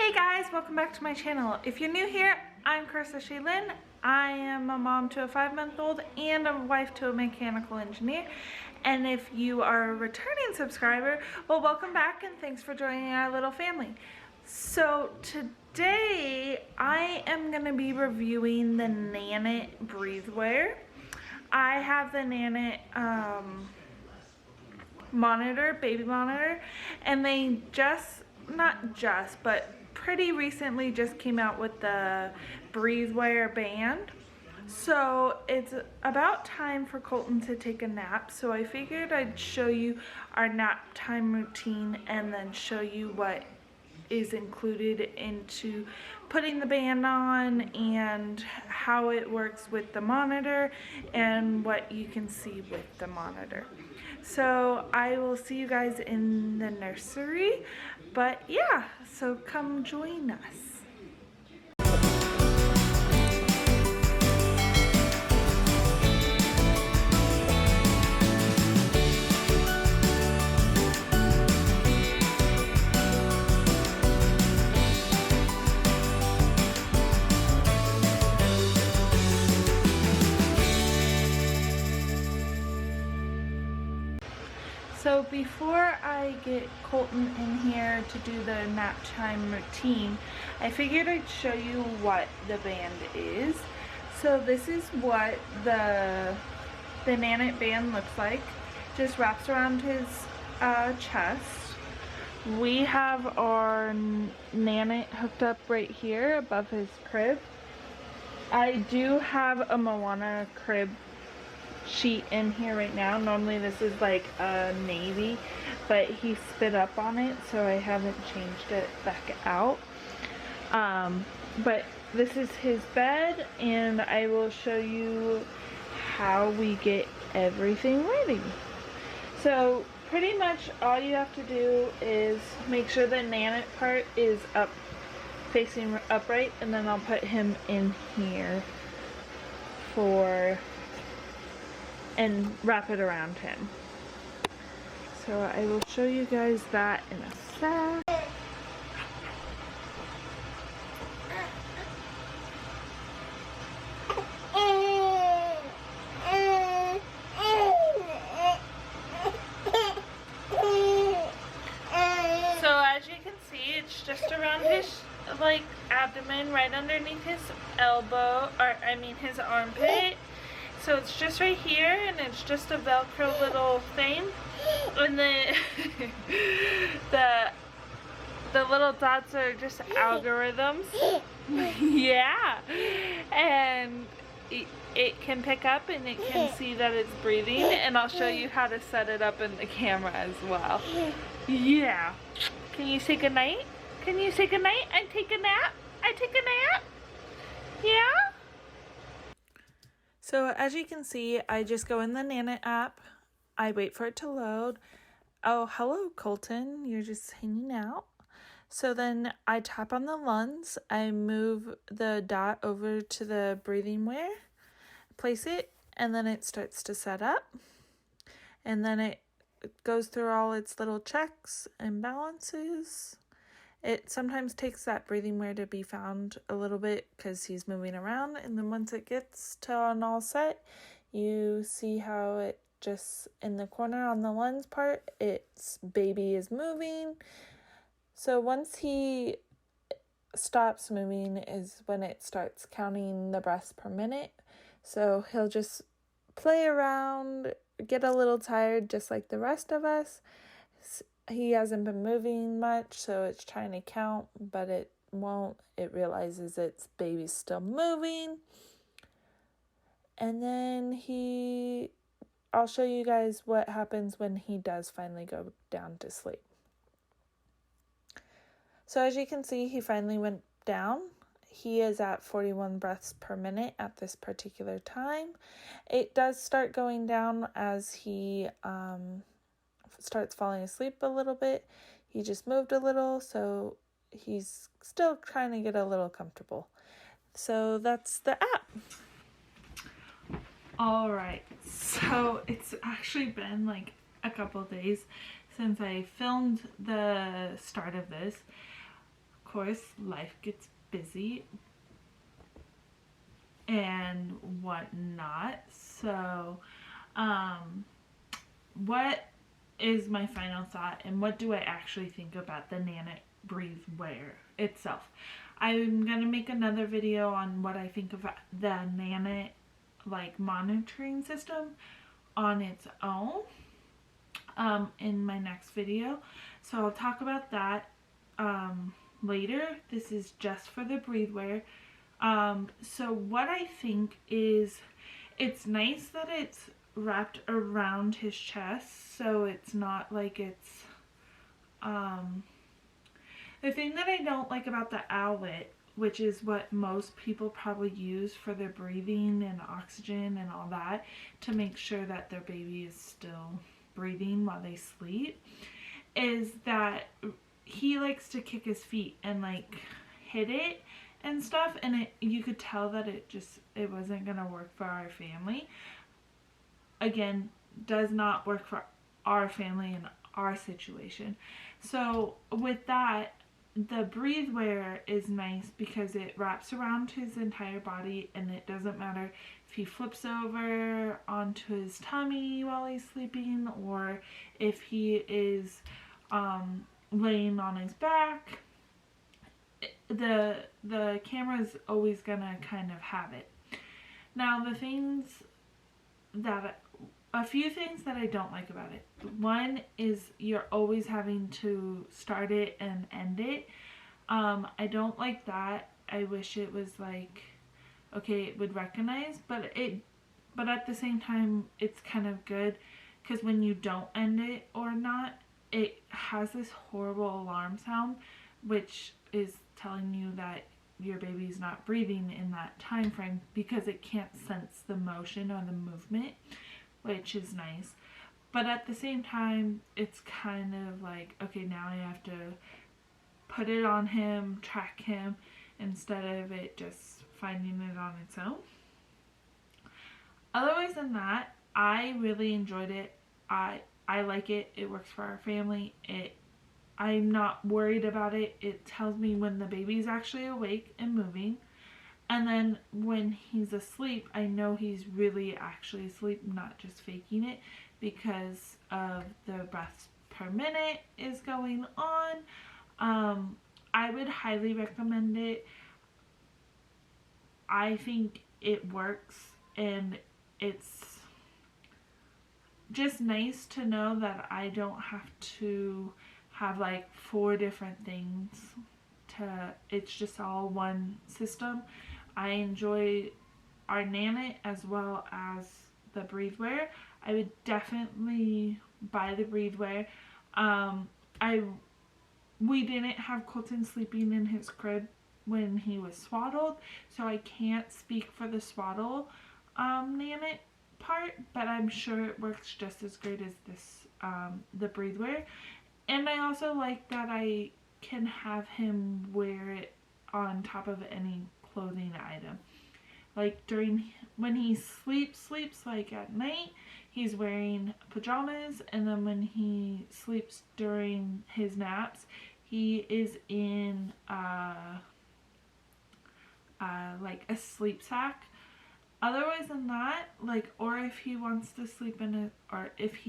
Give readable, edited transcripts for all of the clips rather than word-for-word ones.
Hey guys, welcome back to my channel. If you're new here, I'm Carissa Shaylin. I am a mom to a 5-month-old and a wife to a mechanical engineer. And if you are a returning subscriber, well, welcome back and thanks for joining our little family. So today I am going to be reviewing the Nanit breatheware. I have the Nanit baby monitor, and they but pretty recently just came out with the breatheware band. So it's about time for Colton to take a nap, so I figured I'd show you our nap time routine and then show you what is included into putting the band on and how it works with the monitor and what you can see with the monitor. So I will see you guys in the nursery, but yeah, so come join us. So before I get Colton in here to do the nap time routine, I figured I'd show you what the band is. So this is what the Nanit band looks like. Just wraps around his chest. We have our Nanit hooked up right here above his crib. I do have a Moana crib sheet in here right now. Normally this is like a navy, but he spit up on it, so I haven't changed it back out. But this is his bed, and I will show you how we get everything ready. So pretty much all you have to do is make sure the Nanit part is up, facing upright, and then I'll put him in here and wrap it around him. So I will show you guys that in a sec. So as you can see, it's just around his abdomen, right underneath his elbow, his armpit. So it's just right here, and it's just a Velcro little thing, and then the little dots are just algorithms. Yeah, and it can pick up and it can see that it's breathing, and I'll show you how to set it up in the camera as well. Yeah. Can you say goodnight? Can you say goodnight? I take a nap. I take a nap. Yeah. So as you can see, I just go in the Nanit app, I wait for it to load. Oh, hello Colton, you're just hanging out. So then I tap on the lungs, I move the dot over to the breathing wear, place it, and then it starts to set up. And then it goes through all its little checks and balances. It sometimes takes that breathing wear to be found a little bit because he's moving around, and then once it gets to an all set, you see how it just in the corner on the lungs part, its baby is moving. So once he stops moving is when it starts counting the breaths per minute. So he'll just play around, get a little tired just like the rest of us. He hasn't been moving much, so it's trying to count, but it won't. It realizes its baby's still moving. And then I'll show you guys what happens when he does finally go down to sleep. So as you can see, he finally went down. He is at 41 breaths per minute at this particular time. It does start going down as he starts falling asleep a little bit. He just moved a little, so he's still trying to get a little comfortable. So that's the app. Alright, so it's actually been like a couple days since I filmed the start of this. course, life gets busy and whatnot. So, what is my final thought, and what do I actually think about the Nanit Breathe Wear itself? I'm gonna make another video on what I think of the Nanit like monitoring system on its own in my next video. So I'll talk about that later. This is just for the Breathe Wear. So what I think is, it's nice that it's wrapped around his chest, so it's not like it's the thing that I don't like about the owlet, which is what most people probably use for their breathing and oxygen and all that, to make sure that their baby is still breathing while they sleep, is that he likes to kick his feet and like hit it and stuff, and you could tell that it wasn't gonna work for our family. Again, does not work for our family and our situation. So with that, the Breathe Wear is nice because it wraps around his entire body, and it doesn't matter if he flips over onto his tummy while he's sleeping, or if he is laying on his back. The camera's always gonna kind of have it. Now, a few things that I don't like about it. One is you're always having to start it and end it. I don't like that. I wish it was like, okay, it would recognize, but at the same time, it's kind of good, because when you don't end it or not, it has this horrible alarm sound, which is telling you that your baby's not breathing in that time frame, because it can't sense the motion or the movement, which is nice. But at the same time, it's kind of like, okay, now I have to put it on him, track him, instead of it just finding it on its own. Otherwise than that, I really enjoyed it. I like it. It works for our family. I'm not worried about it. It tells me when the baby's actually awake and moving. And then when he's asleep, I know he's really actually asleep, not just faking it, because of the breaths per minute is going on. I would highly recommend it. I think it works, and it's just nice to know that I don't have to have like 4 different things it's just all one system. I enjoy our Nanit as well as the Breathe Wear. I would definitely buy the Breathe Wear. We didn't have Colton sleeping in his crib when he was swaddled, so I can't speak for the swaddle Nanit part, but I'm sure it works just as great as this the Breathe Wear. And I also like that I can have him wear it on top of any clothing item. Like when he sleeps like at night, he's wearing pajamas, and then when he sleeps during his naps, he is in like a sleep sack. Otherwise than that, like, or if he wants to sleep in it, or if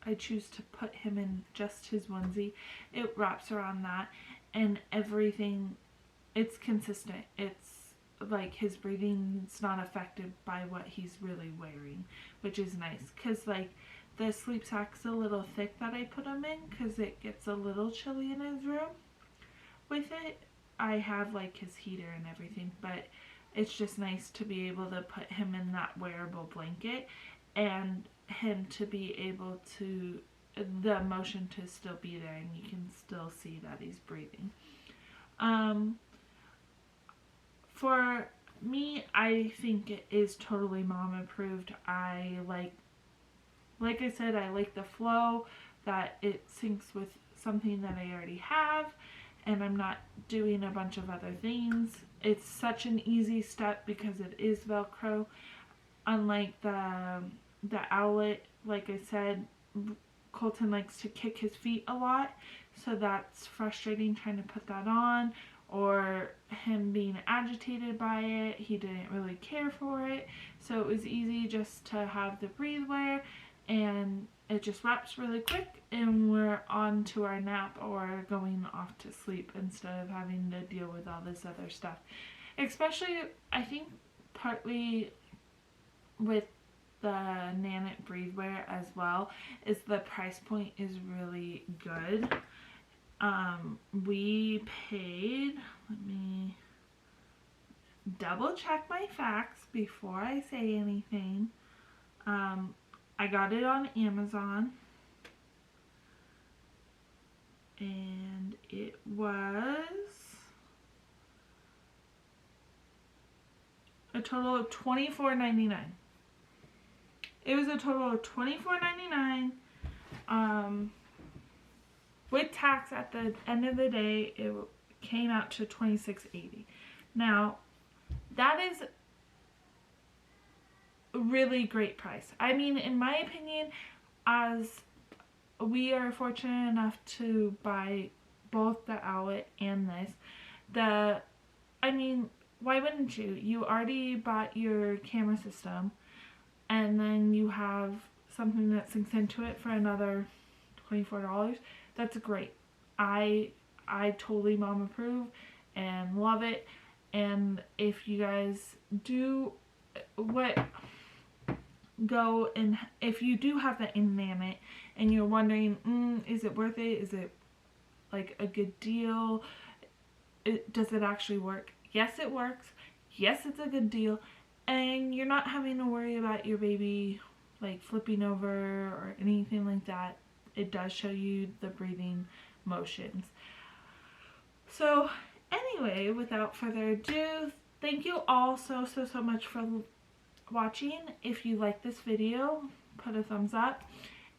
I choose to put him in just his onesie, it wraps around that, and everything, it's consistent. It's like his breathing's not affected by what he's really wearing, which is nice, because like the sleep sack's a little thick that I put him in, because it gets a little chilly in his room with it. I have like his heater and everything, but it's just nice to be able to put him in that wearable blanket, and him to be able to, the emotion to still be there, and you can still see that he's breathing. For me, I think it is totally mom approved. I like I said, I like the flow, that it syncs with something that I already have, and I'm not doing a bunch of other things. It's such an easy step because it is Velcro. Unlike the Owlet, like I said, Colton likes to kick his feet a lot, so that's frustrating trying to put that on, or him being agitated by it. He didn't really care for it, so it was easy just to have the breathe wear, and it just wraps really quick and we're on to our nap or going off to sleep instead of having to deal with all this other stuff. Especially, I think, partly with the Nanit breathe wear as well, is the price point is really good. We paid, let me double check my facts before I say anything. I got it on Amazon, and it was a total of $24.99. It was a total of $24.99. With tax at the end of the day, it came out to $26.80. Now, that is a really great price. I mean, in my opinion, as we are fortunate enough to buy both the Owlet and this, I mean, why wouldn't you? You already bought your camera system, and then you have something that sinks into it for another $24. That's great. I totally mom approve and love it. And if you guys do if you do have the Nanit and you're wondering, is it worth it? Is it like a good deal? Does it actually work? Yes, it works. Yes, it's a good deal. And you're not having to worry about your baby like flipping over or anything like that. It does show you the breathing motions. So anyway, without further ado, thank you all so much for watching. If you like this video, put a thumbs up.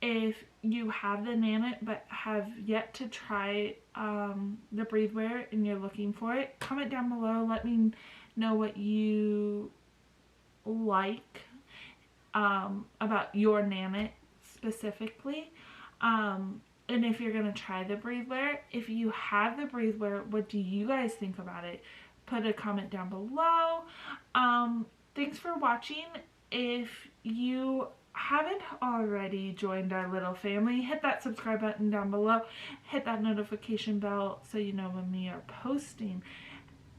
If you have the Nanit but have yet to try the breathe wear and you're looking for it, comment down below. Let me know what you like about your Nanit specifically. And if you're gonna try the breathe wear, if you have the breathe wear, what do you guys think about it? Put a comment down below. Thanks for watching. If you haven't already joined our little family, hit that subscribe button down below. Hit that notification bell so you know when we are posting.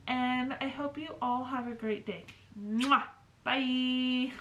And I hope you all have a great day. Mwah! Bye!